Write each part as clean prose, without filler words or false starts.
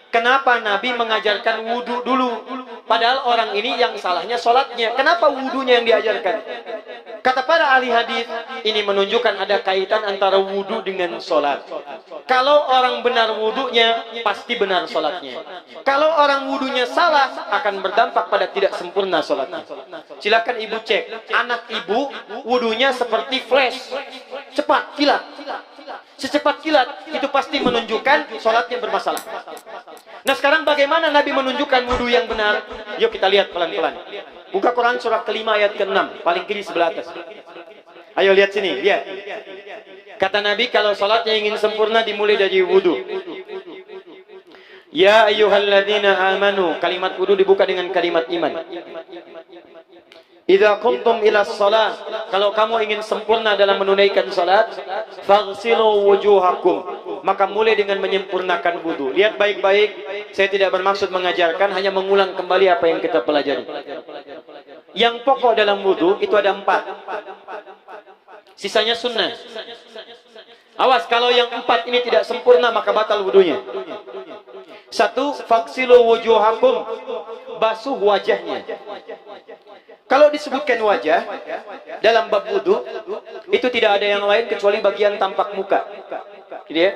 Kenapa Nabi mengajarkan wudhu dulu? Padahal orang ini yang salahnya sholatnya. Kenapa wudhunya yang diajarkan? Kata para ahli hadis, ini menunjukkan ada kaitan antara wudhu dengan sholat. Kalau orang benar wudhunya, pasti benar sholatnya. Kalau orang wudhunya salah, akan berdampak pada tidak sempurna sholatnya. Silakan ibu cek, anak ibu wudhunya seperti flash, cepat, kilat. Secepat kilat, itu pasti menunjukkan sholatnya bermasalah. Nah sekarang bagaimana Nabi menunjukkan wudhu yang benar? Yuk kita lihat pelan-pelan. Buka Quran surah kelima ayat ke-6, paling kiri sebelah atas. Ayo lihat sini, lihat. Kata Nabi kalau sholatnya ingin sempurna dimulai dari wudhu. Ya ayyuhalladzina amanu, kalimat wudhu dibuka dengan kalimat iman. Idza qumtum ila shalah, kalau kamu ingin sempurna dalam menunaikan salat, faghsilu wujuhakum, maka mulai dengan menyempurnakan wudu. Lihat baik-baik, saya tidak bermaksud mengajarkan, hanya mengulang kembali apa yang kita pelajari. Yang pokok dalam wudu itu ada 4. Sisanya sunnah. Awas kalau yang 4 ini tidak sempurna maka batal wudunya. 1, faghsilu wujuhakum, basuh wajahnya. Kalau disebutkan wajah dalam bab wudu, itu tidak ada yang lain kecuali bagian tampak muka. Gitu ya?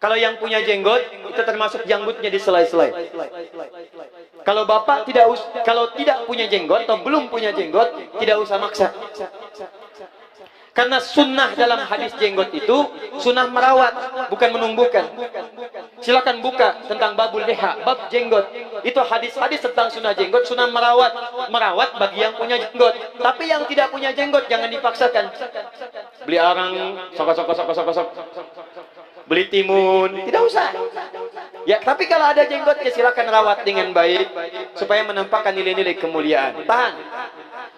Kalau yang punya jenggot, itu termasuk janggutnya di selai-selai. Kalau bapak kalau tidak punya jenggot atau belum punya jenggot, tidak usah maksa. Karena sunnah dalam hadis jenggot itu sunnah merawat, bukan menumbuhkan. Silakan buka tentang babul liha, bab jenggot. Itu hadis-hadis tentang sunnah jenggot, sunnah merawat bagi yang punya jenggot. Tapi yang tidak punya jenggot jangan dipaksakan. Beli arang, sok. Beli timun, tidak usah. Ya, tapi kalau ada jenggot ya silakan rawat dengan baik supaya menampakkan nilai-nilai kemuliaan. Tahan.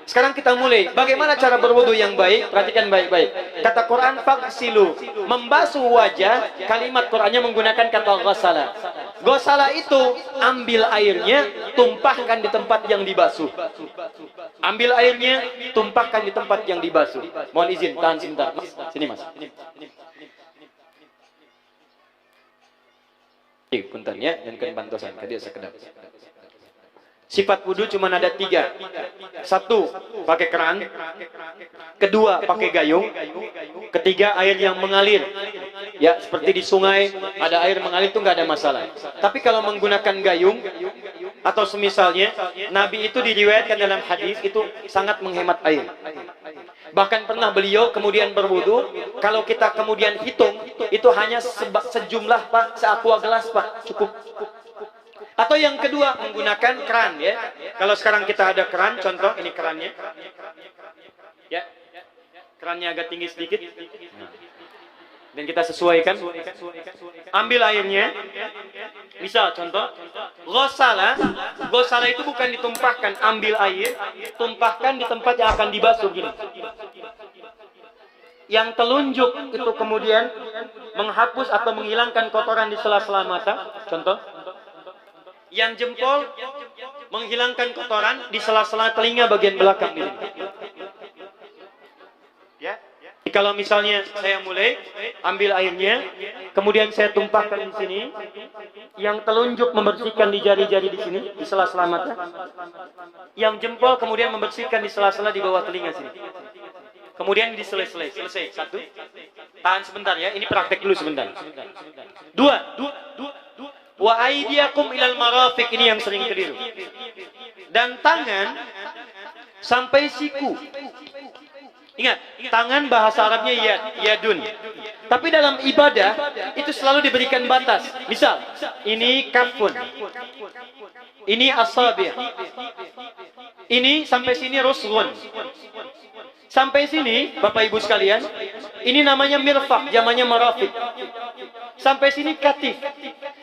Sekarang kita mulai. Bagaimana cara berwudu yang baik? Perhatikan baik-baik. Kata Quran, faghsilu, membasuh wajah. Kalimat Qurannya menggunakan kata ghasala. Ghasala itu ambil airnya, tumpahkan di tempat yang dibasuh. Ambil airnya, tumpahkan di tempat yang dibasuh. Mohon izin, tahan sebentar. Sini mas. Punten ya, dan kan bantosan. Kadia sekedap. Sifat wudhu cuma ada 3. 1, pakai keran. 2, pakai gayung. 3, air yang mengalir. Ya, seperti di sungai ada air mengalir itu nggak ada masalah. Tapi kalau menggunakan gayung atau semisalnya, Nabi itu diriwayatkan dalam hadis itu sangat menghemat air. Bahkan pernah beliau kemudian berwudu, kalau kita kemudian hitung, itu hanya sejumlah Pak, seaqua gelas Pak, cukup. Atau yang kedua menggunakan keran ya. Kalau sekarang kita ada keran, contoh ini kerannya. Ya. Kerannya agak tinggi sedikit. Dan kita sesuaikan. Ambil airnya. Bisa contoh. Ghasala. Ghasala itu bukan ditumpahkan, ambil air, tumpahkan di tempat yang akan dibasuh gini. Yang telunjuk itu kemudian menghapus atau menghilangkan kotoran di sela-sela mata, contoh. Yang jempol menghilangkan kotoran di sela-sela telinga bagian belakang ini. Ya. Kalau misalnya saya mulai ambil airnya, kemudian saya tumpahkan di sini, yang telunjuk membersihkan di jari-jari di sini, di sela-sela mata. Yang jempol kemudian membersihkan di sela-sela di bawah telinga sini. Kemudian di selesai. 1. Tahan sebentar ya, ini praktek dulu sebentar. 2. Wa aydiyakum ilal marafiq, ini yang sering keliru. Dan tangan sampai siku. Ingat, tangan bahasa Arabnya yadun. Tapi dalam ibadah itu selalu diberikan batas. Misal, ini kafun. Ini asabi'. Ini sampai sini rusghun. Sampai sini, Bapak Ibu sekalian, ini namanya mirfaq, zamannya marafiq. Sampai sini katif.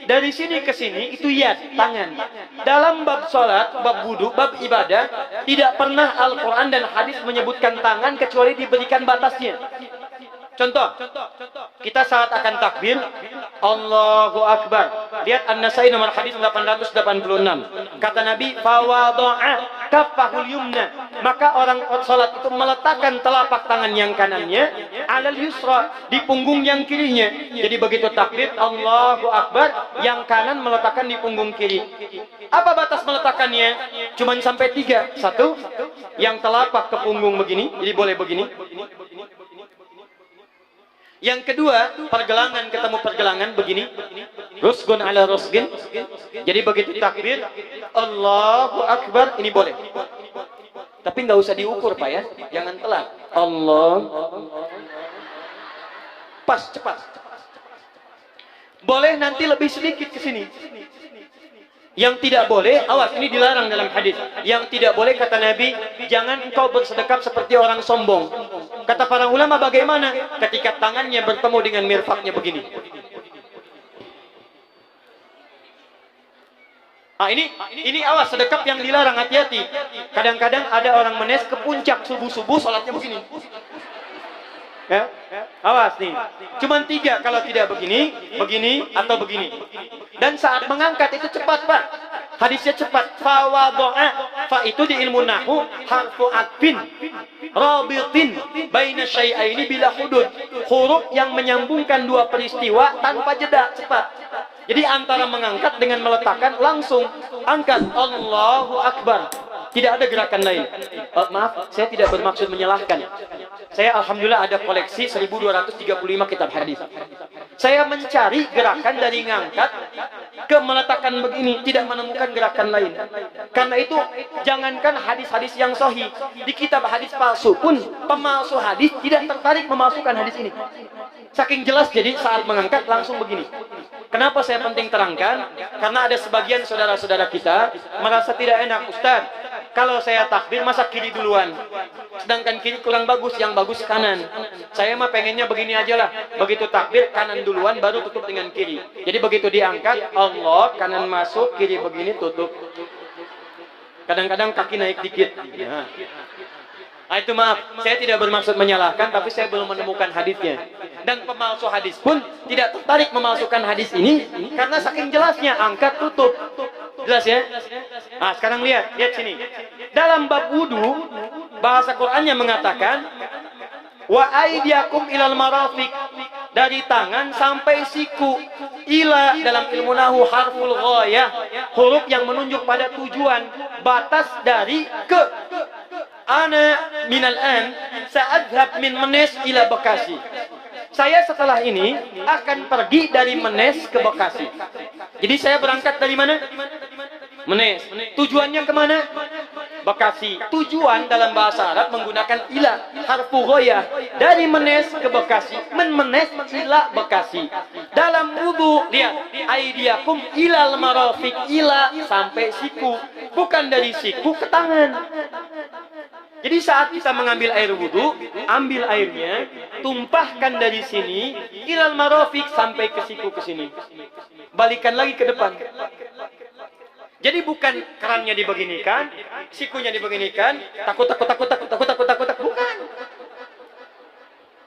Dari sini ke sini itu yad, tangan. Dalam bab salat, bab wudu, bab ibadah, tidak pernah Al-Quran dan hadis menyebutkan tangan kecuali diberikan batasnya. Contoh, kita saat akan takbir, Allahu Akbar. Lihat An-Nasai nomor hadis 886. Kata Nabi, fawado'a kaffahul yumna, maka orang salat itu meletakkan telapak tangan yang kanannya alal yusra, di punggung yang kirinya. Jadi begitu takbir Allahu Akbar, yang kanan meletakkan di punggung kiri. Apa batas meletakkannya? Cuman sampai 3. 1, yang telapak ke punggung begini, jadi boleh begini. Yang kedua, pergelangan ketemu pergelangan begini. Rusgun ala rusgin. Jadi begitu takbir Allahu Akbar, ini boleh. Tapi nggak usah diukur Pak ya, jangan telat. Allah. Pas, cepat. Boleh nanti lebih sedikit ke sini. Yang tidak boleh, awas, ini dilarang dalam hadis. Yang tidak boleh kata Nabi, jangan engkau bersedekap seperti orang sombong. Kata para ulama bagaimana? Ketika tangannya bertemu dengan mirfaknya begini. Ini awas, sedekap yang dilarang, hati-hati. Kadang-kadang ada orang menes ke puncak subuh-subuh, sholatnya begini. Ya, awas nih. Cuman 3, kalau tidak begini, begini, atau begini. Dan saat mengangkat itu cepat Pak. Hadisnya cepat. Fa wado'a. Fa itu di ilmu nahu harfu atfin rabitin baina syai'aini bila hudud. Huruf yang menyambungkan dua peristiwa tanpa jeda, cepat. Jadi antara mengangkat dengan meletakkan langsung angkat Allahu Akbar. Tidak ada gerakan lain. Maaf, saya tidak bermaksud menyalahkan. Saya alhamdulillah ada koleksi 1235 kitab hadis. Saya mencari gerakan dari ngangkat ke meletakkan begini, tidak menemukan gerakan lain. Karena itu jangankan hadis-hadis yang sahih, di kitab hadis palsu pun pemalsu hadis tidak tertarik memasukkan hadis ini. Saking jelas, jadi saat mengangkat langsung begini. Kenapa saya penting terangkan? Karena ada sebagian saudara-saudara kita merasa tidak enak, Ustaz, kalau saya takbir masa kiri duluan, sedangkan kiri kurang bagus, yang bagus kanan. Saya mah pengennya begini aja lah, begitu takbir kanan duluan baru tutup dengan kiri. Jadi begitu diangkat Allah, kanan masuk, kiri begini tutup. Kadang-kadang kaki naik dikit. Nah, itu maaf, saya tidak bermaksud menyalahkan, tapi saya belum menemukan hadisnya. Dan pemalsu hadis pun tidak tertarik memasukkan hadis ini karena saking jelasnya angkat tutup. Jelas ya? Nah, sekarang lihat sini. Dalam bab wudu, bahasa Qur'annya mengatakan wa aydiyakum ilal marafiq, dari tangan sampai siku. Ila dalam ilmu nahu harful ghayah, huruf yang menunjuk pada tujuan, batas dari ke. Ana minal an sa'adhab min Menes ila Bekasi. Saya setelah ini akan pergi dari Menes ke Bekasi. Jadi saya berangkat dari mana? Menes. Tujuannya kemana? Bekasi. Tujuan dalam bahasa Arab menggunakan ila, harfu ghayah. Dari Menes ke Bekasi. Menes ila Bekasi. Dalam wudu, lihat, aidiakum ilal marafiq, ila sampai siku. Bukan dari siku ke tangan. Jadi saat kita mengambil air wudu, ambil airnya, tumpahkan dari sini ilal marafiq sampai ke siku ke sini. Balikan lagi ke depan. Jadi bukan kerannya dibeginikan, sikunya dibeginikan, takut, bukan.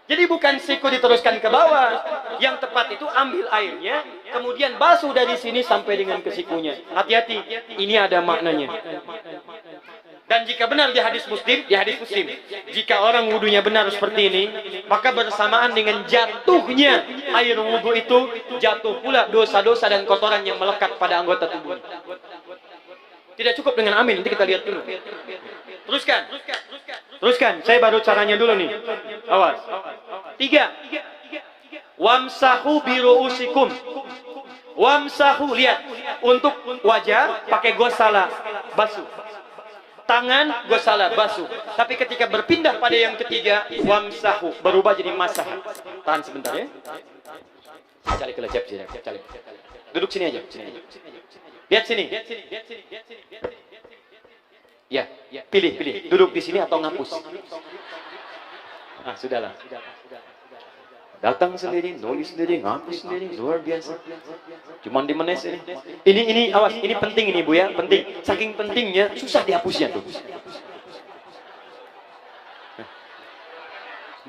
Jadi bukan siku diteruskan ke bawah. Yang tepat itu ambil airnya, kemudian basuh dari sini sampai dengan ke sikunya. Hati-hati, ini ada maknanya. Dan jika benar di hadis Muslim, jika orang wudunya benar seperti ini, maka bersamaan dengan jatuhnya air wudu itu, jatuh pula dosa-dosa dan kotoran yang melekat pada anggota tubuh. Tidak cukup dengan amin, nanti kita lihat dulu. Teruskan, saya baru caranya dulu nih. Awas. 3. Wamsahu biru'usikum. Wamsahu, lihat, untuk wajah pakai gosala, basuh. Tangan gosala, basuh. Tapi ketika berpindah pada yang ketiga, wamsahu, berubah jadi masah. Tahan sebentar ya. Cari kelecap sini. Duduk sini aja. Lihat sini. Ya, pilih. Duduk di sini atau ngapus. Ah, sudahlah. Datang sendiri, nulis sendiri, ngapus sendiri, luar biasa. Cuman di Menes ini. Ini awas, ini penting ini Bu ya, penting. Saking pentingnya susah dihapusnya tuh.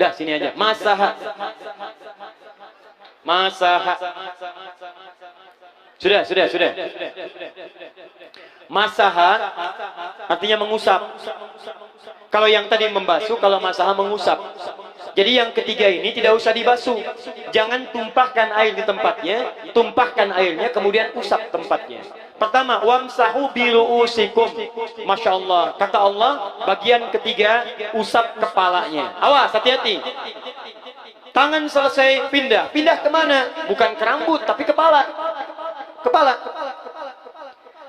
Dah sini aja. Masaha. Sudah. Masaha artinya mengusap. Kalau yang tadi membasuh, kalau masaha mengusap. Jadi yang ketiga ini tidak usah dibasuh. Jangan tumpahkan air di tempatnya, tumpahkan airnya kemudian usap tempatnya. Pertama, wamsahu biru'usikum. Masya Allah. Kata Allah, bagian ketiga, usap kepalanya. Awas, hati-hati. Tangan selesai pindah. Pindah kemana? Bukan ke rambut, tapi kepala. Kepala.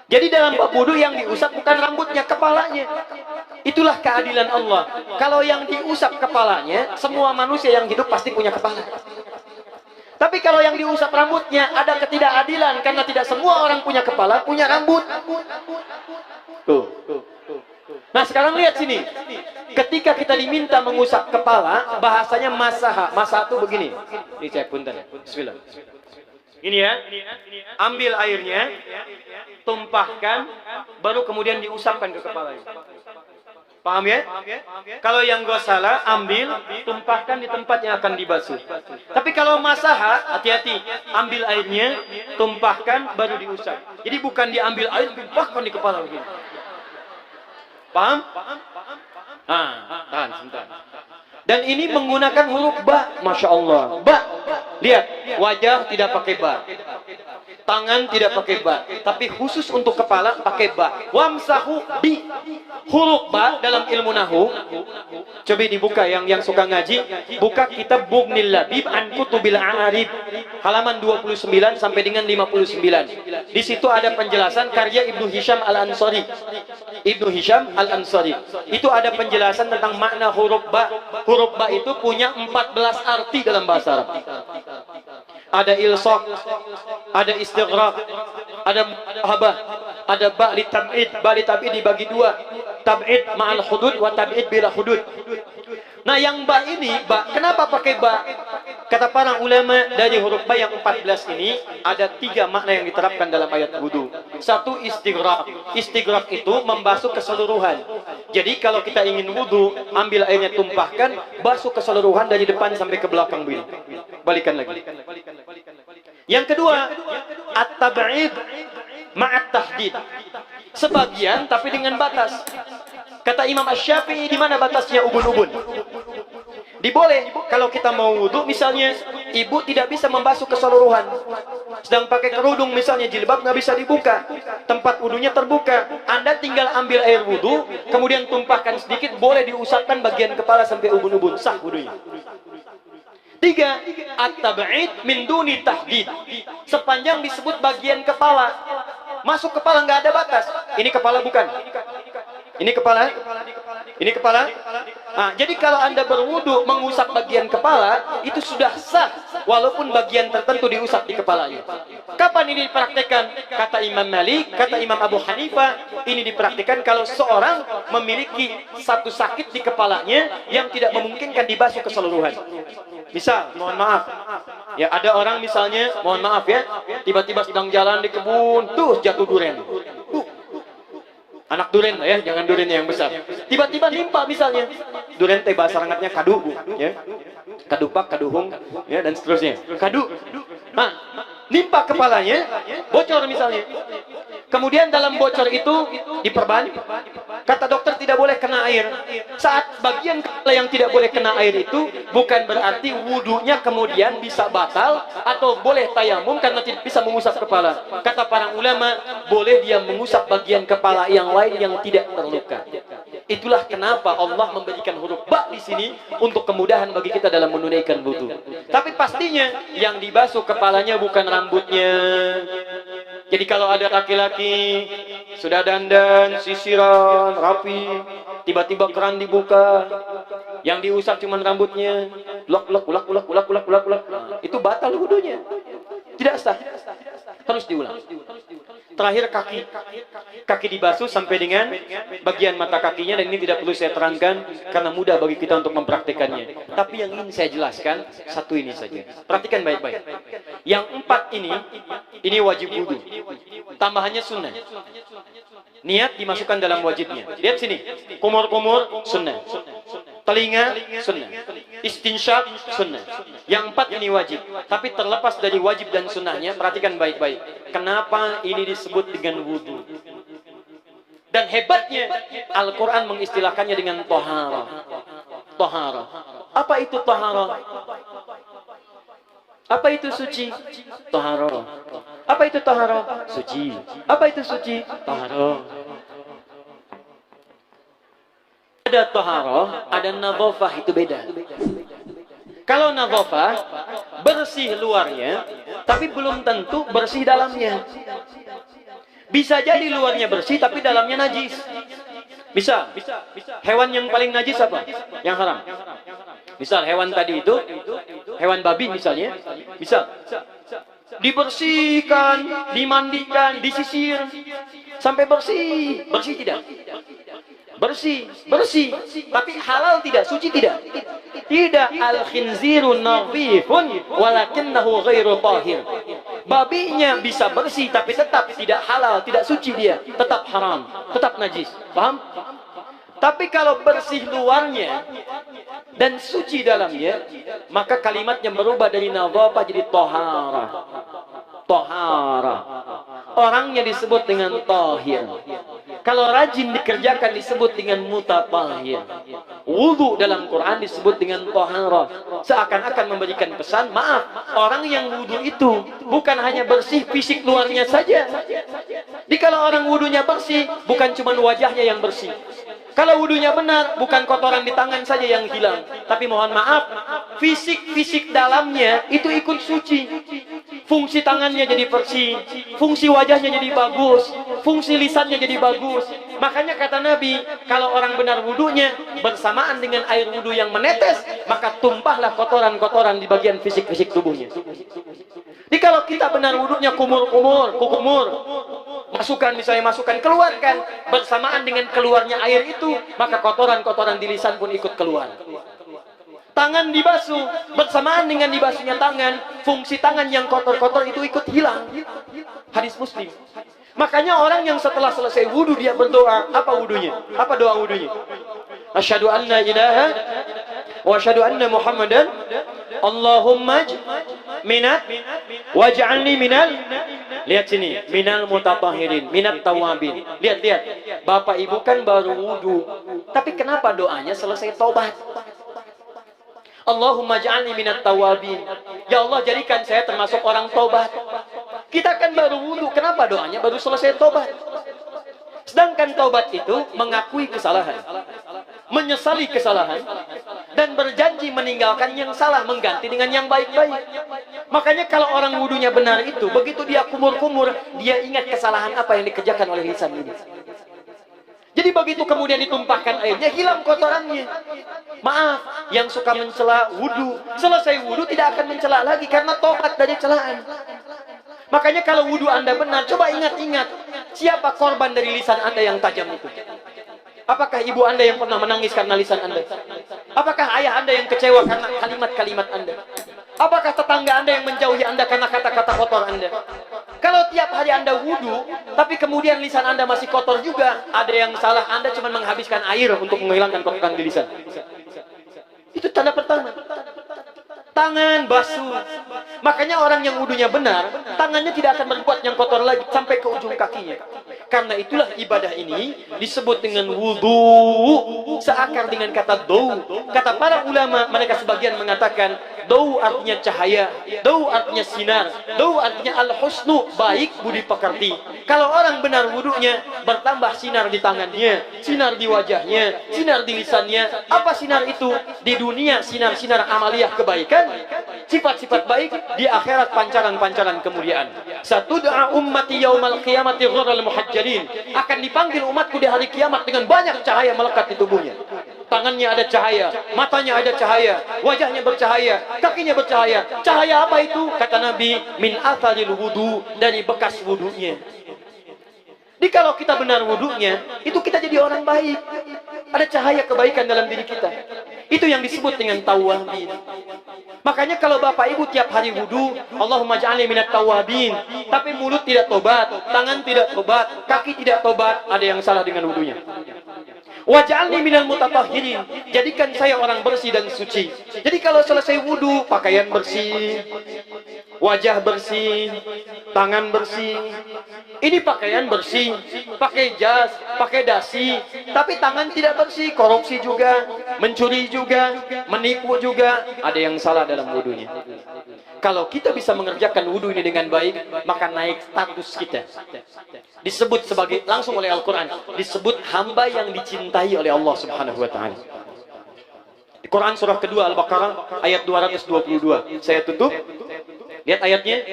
Jadi dalam bab wudu yang diusap bukan rambutnya, kepalanya. Itulah keadilan Allah. Kalau yang diusap kepalanya, semua manusia yang hidup pasti punya kepala. Tapi kalau yang diusap rambutnya, ada ketidakadilan karena tidak semua orang punya kepala, punya rambut. Tuh. Nah sekarang lihat sini. Ketika kita diminta mengusap kepala, bahasanya masaha. Masaha itu begini. Ini cek punten ya. Bismillah. Ini ya. Ambil airnya, tumpahkan, baru kemudian diusapkan ke kepala. Paham ya? Kalau yang gosala, ambil, tumpahkan di tempat yang akan dibasuh. Tapi kalau masaha, hati-hati. Ambil airnya, tumpahkan, baru diusap. Jadi bukan diambil air, tumpahkan di kepala begini. Paham? Tahan, sebentar. Dan ini menggunakan huruf ba, Masya Allah. Ba, lihat, wajah tidak pakai ba. Tangan tidak pakai ba. Tapi khusus untuk kepala pakai ba. Wamsahu bi. Huruf ba dalam ilmu nahu. Coba dibuka yang suka ngaji. Buka kitab Bughnil Labib an Kutubil A'arib. Halaman 29 sampai dengan 59. Di situ ada penjelasan karya Ibnu Hisham Al-Ansari. Ibnu Hisham Al-Ansari. Itu ada penjelasan tentang makna huruf ba. Huruf ba itu punya 14 arti dalam bahasa Arab. Ada ilsaq, ada istighraq, ada muhabah, ada ba li tab'id. Ba li tab'id dibagi dua. Tab'id ma'al hudud wa tab'id bila hudud. Nah yang ba ini, ba, kenapa pakai ba? Kata para ulama dari huruf ba yang 14 ini ada 3 makna yang diterapkan dalam ayat wudu. Satu, istighraq. Istighraq itu membasuh keseluruhan. Jadi kalau kita ingin wudu, ambil airnya tumpahkan, basuh keseluruhan dari depan sampai ke belakang begini. Balikan lagi. Yang kedua, at-tab'id ma'at tahdid. Sebagian tapi dengan batas. Kata Imam Asy-Syafi'i, di mana batasnya ubun-ubun? Diboleh kalau kita mau wudu, misalnya ibu tidak bisa membasuh keseluruhan, sedang pakai kerudung misalnya, jilbab nggak bisa dibuka, tempat wudunya terbuka, Anda tinggal ambil air wudu, kemudian tumpahkan sedikit, boleh diusapkan bagian kepala sampai ubun-ubun, sah wudunya. 3, at-tab'id min duni tahdid. Sepanjang disebut bagian kepala, masuk kepala nggak ada batas. Ini kepala bukan? Ini kepala? Ini kepala? Nah, jadi kalau Anda berwudu mengusap bagian kepala, itu sudah sah, walaupun bagian tertentu diusap di kepalanya. Kapan ini dipraktekkan? Kata Imam Malik, kata Imam Abu Hanifah, ini dipraktekkan kalau seorang memiliki satu sakit di kepalanya yang tidak memungkinkan dibasuh keseluruhan. Misal, mohon maaf, ya ada orang misalnya, mohon maaf ya, tiba-tiba sedang jalan di kebun, tuh jatuh duren. Anak duren ya, jangan duren yang besar. Tiba-tiba nimpa misalnya. Duren teh bahasa rangatnya kadu, Bu, ya. Kadupak, kaduhung, ya dan seterusnya. Kadu. Nah, nimpa kepalanya, bocor misalnya. Kemudian dalam bocor itu diperban. Kata dokter tidak boleh kena air. Saat bagian kepala yang tidak boleh kena air itu bukan berarti wudunya kemudian bisa batal atau boleh tayamum karena tidak bisa mengusap kepala. Kata para ulama, boleh dia mengusap bagian kepala yang lain yang tidak terluka. Itulah kenapa Allah memberikan huruf ba di sini untuk kemudahan bagi kita dalam menunaikan wudu. Tapi pastinya yang dibasuh kepalanya bukan rambutnya. Jadi kalau ada laki-laki sudah dandan, sisiran, rapi, tiba-tiba keran dibuka, yang diusap cuma rambutnya, ulak, itu batal wudunya. Tidak sah. Harus diulang. Terakhir kaki dibasuh sampai dengan bagian mata kakinya, dan ini tidak perlu saya terangkan karena mudah bagi kita untuk mempraktekannya. Tapi yang ingin saya jelaskan satu ini saja. Perhatikan baik-baik. Yang 4 ini wajib wudu. Tambahannya sunnah. Niat dimasukkan dalam wajibnya. Lihat sini. Kumur-kumur sunnah. Telinga sunnah. Istinsyak sunnah. Yang 4 ini wajib. Tapi terlepas dari wajib dan sunnahnya, perhatikan baik-baik. Kenapa ini disebut dengan wudu? Dan hebatnya Al-Quran mengistilahkannya dengan tohara. Tohara. Apa itu tohara? Apa itu suci? Tohara. Apa itu tohara? Suci. Apa itu suci? Tohara. Ada tohara, ada nadhafah, itu beda. Kalau nadhafah, bersih luarnya, tapi belum tentu bersih dalamnya. Bisa jadi luarnya bersih, tapi dalamnya najis. Bisa. Hewan yang paling najis apa? Yang haram. Misal hewan tadi itu, hewan babi misalnya, misal dibersihkan, dimandikan, disisir, sampai bersih. Bersih tidak? Bersih. Tapi halal tidak? Suci tidak? Tidak. Al-khinziru nadhifun walakinnahu ghairu tahir. Babinya bisa bersih tapi tetap tidak halal, tidak suci dia, tetap haram, tetap najis. Paham? Tapi kalau bersih luarnya dan suci dalamnya, maka kalimatnya berubah dari nadhafah jadi tohara. Tohara. Orangnya disebut dengan tahir. Kalau rajin dikerjakan disebut dengan mutatahhir. Wudu dalam Quran disebut dengan tohara. Seakan-akan memberikan pesan, maaf, orang yang wudu itu bukan hanya bersih fisik luarnya saja. Jadi kalau orang wudunya bersih, bukan cuma wajahnya yang bersih. Kalau wudunya benar, bukan kotoran di tangan saja yang hilang. Tapi mohon maaf, fisik dalamnya itu ikut suci. Fungsi tangannya jadi bersih, fungsi wajahnya jadi bagus, fungsi lisannya jadi bagus. Makanya kata Nabi, kalau orang benar wudunya bersamaan dengan air wudu yang menetes, maka tumpahlah kotoran-kotoran di bagian fisik-fisik tubuhnya. Jadi kalau kita benar wudunya kumur, masukkan, keluarkan, bersamaan dengan keluarnya air itu, maka kotoran-kotoran di lisan pun ikut keluar. Tangan dibasuh, bersamaan dengan dibasuhnya tangan, fungsi tangan yang kotor-kotor itu ikut hilang. Hadis Muslim. Makanya orang yang setelah selesai wudu dia berdoa, apa wudunya? Apa doa wudunya? Asyhadu an la ilaha wa asyhadu anna Muhammadan Allahumma minat waj'alni minal, lihat sini, minal mutatahhirin, minat tawabin. Lihat. Bapak Ibu kan baru wudu, tapi kenapa doanya selesai tobat? Allahumma ja'alni minat tawabin. Ya Allah, jadikan saya termasuk orang tobat. Kita kan baru wudu, kenapa doanya baru selesai tobat? Sedangkan tobat itu mengakui kesalahan, menyesali kesalahan, dan berjanji meninggalkan yang salah, mengganti dengan yang baik-baik. Makanya kalau orang wudunya benar itu, begitu dia kumur-kumur, dia ingat kesalahan apa yang dikerjakan oleh lisan ini. Jadi begitu kemudian ditumpahkan airnya, hilang kotorannya. Maaf, yang suka mencela wudu, selesai wudu tidak akan mencela lagi karena tobat dari celaan. Makanya kalau wudu Anda benar, coba ingat-ingat, siapa korban dari lisan Anda yang tajam itu? Apakah ibu Anda yang pernah menangis karena lisan Anda? Apakah ayah Anda yang kecewa karena kalimat-kalimat Anda? Apakah tetangga Anda yang menjauhi Anda karena kata-kata kotor Anda? Kalau tiap hari Anda wudu, tapi kemudian lisan Anda masih kotor juga, ada yang salah. Anda cuma menghabiskan air untuk menghilangkan kotoran di lisan. Itu tanda pertama. Tangan basuh. Makanya orang yang wudunya benar, tangannya tidak akan berbuat yang kotor lagi sampai ke ujung kakinya. Karena itulah ibadah ini disebut dengan wudu, seakar dengan kata dau. Kata para ulama, mereka sebagian mengatakan dau artinya cahaya, dau artinya sinar, dau artinya al-husnu, baik budi pekerti. Kalau orang benar wudunya, bertambah sinar di tangannya, sinar di wajahnya, sinar di lisannya. Apa sinar itu? Di dunia sinar-sinar amaliyah kebaikan, sifat-sifat baik, di akhirat pancaran-pancaran kemuliaan. Satud'a ummati yaumal qiyamati ghurral muhajjalin. Akan dipanggil umatku di hari kiamat dengan banyak cahaya melekat di tubuhnya. Tangannya ada cahaya, matanya ada cahaya, wajahnya bercahaya, kakinya bercahaya. Cahaya apa itu? Kata Nabi, min atharil wudu, dari bekas wudunya. Jadi kalau kita benar wudunya, itu kita jadi orang baik. Ada cahaya kebaikan dalam diri kita. Itu yang disebut dengan tawabin. Makanya kalau Bapak Ibu tiap hari wudu, Allahumma ja'alni minat tawabin, tapi mulut tidak tobat, tangan tidak tobat, kaki tidak tobat, ada yang salah dengan wudunya. Waj'alni minal mutatahhirin, jadikan saya orang bersih dan suci. Jadi kalau selesai wudu, pakaian bersih, wajah bersih, tangan bersih, Ini pakaian bersih, pakai jas, pakai dasi, tapi tangan tidak bersih, korupsi juga, mencuri juga, menipu juga, ada yang salah dalam wudunya. Kalau kita bisa mengerjakan wudu ini dengan baik, maka naik status kita. Disebut sebagai, langsung oleh Al-Quran, disebut hamba yang dicintai oleh Allah Subhanahu wa Ta'ala. Di Quran surah kedua Al-Baqarah ayat 222. Saya tutup. Lihat ayatnya,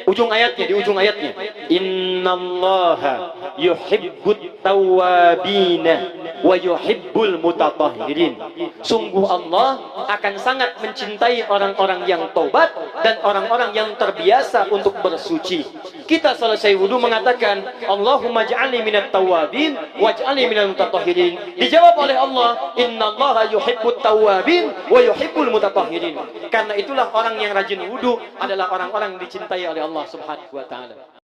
ujung ayatnya, di ujung ayatnya. Innallaha yuhibbut tawwabina wa yuhibbul mutatahhirin. Sungguh Allah akan sangat mencintai orang-orang yang taubat dan orang-orang yang terbiasa untuk bersuci. Kita selesai wudu mengatakan, Allahumma ja'alni minat tawwabin waj'alni minal mutatahhirin. Dijawab oleh Allah, innallaha yuhibbut tawwabin wa yuhibbul mutatahhirin. Karena itulah orang yang rajin wudu adalah orang-orang yang dicintai oleh Allah Subhanahu wa Ta'ala.